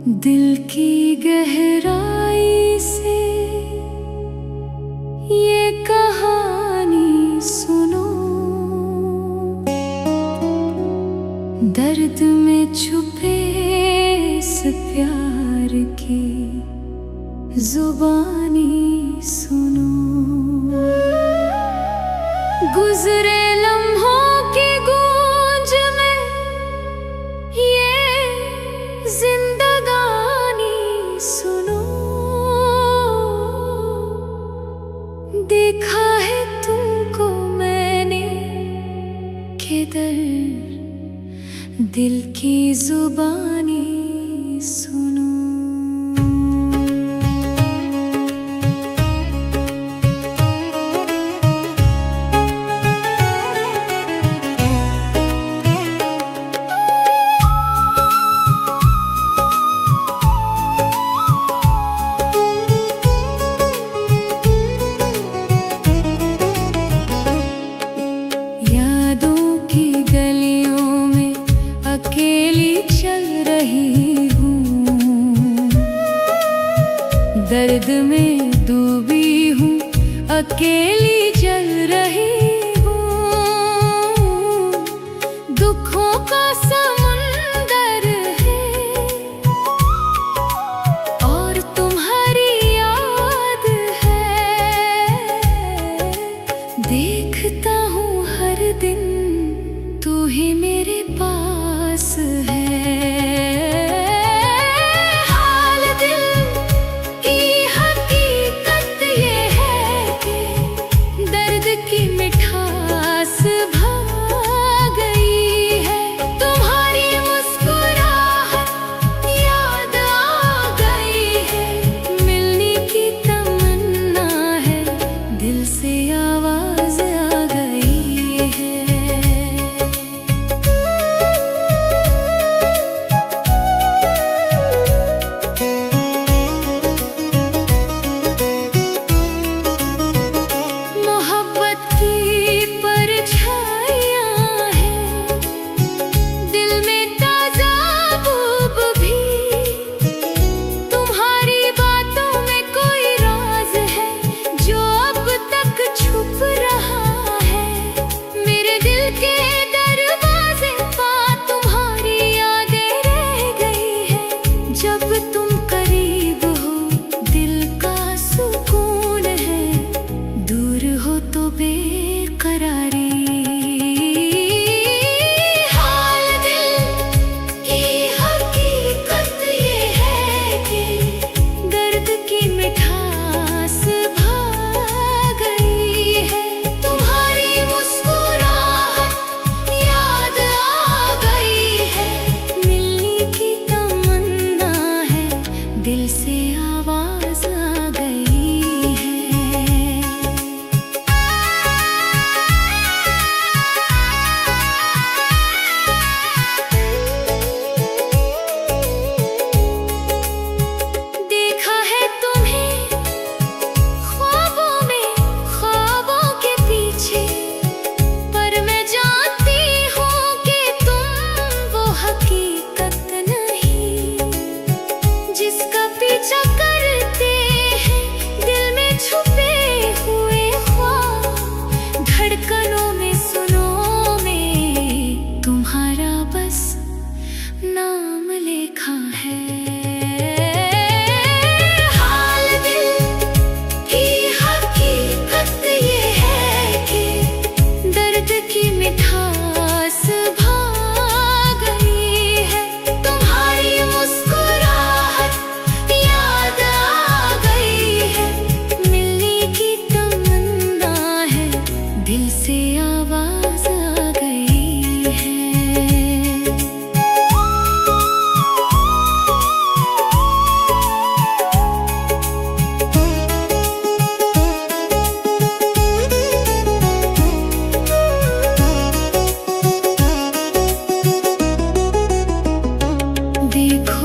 दिल की गहराई से ये कहानी सुनो, दर्द में छुपे इस प्यार की जुबानी सुनो। गुजरे लम्हों की गूंज में ये जिंदगानी सुनो। देखा है तुमको मैंने किधर, दिल की जुबानी सुनो। अकेली चल रही हूँ, दर्द में डूबी हूँ, अकेली चल रही हूँ। दुखों का समुंदर है और तुम्हारी याद है। देखता हूँ हर दिन तू ही मेरे पास है। हाल दिल की हकीकत ये है कि दर्द की मिठास भा गई है। तुम्हारी मुस्कुराहट याद आ गई है। मिलने की तमन्ना है, दिल से आवाज आ गई है। दिल से आवाज आ गई है। देखा है तुम्हें ख्वाबों में, ख्वाबों के पीछे, पर मैं जानती हूँ कि तुम वो हकीकत नहीं जिसका पीछा करते हैं दिल में छुपे हुए ख्वाब। धड़कनों में सुनो में तुम्हारा बस नाम लिखा है। हाल दिल की हकीकत ये है कि दर्द की मिठास भा गई है। तुम्हारी मुस्कुराहट याद आ गई है। मिलने की तमन्ना है, दिल से आवाज आ गई है। देखो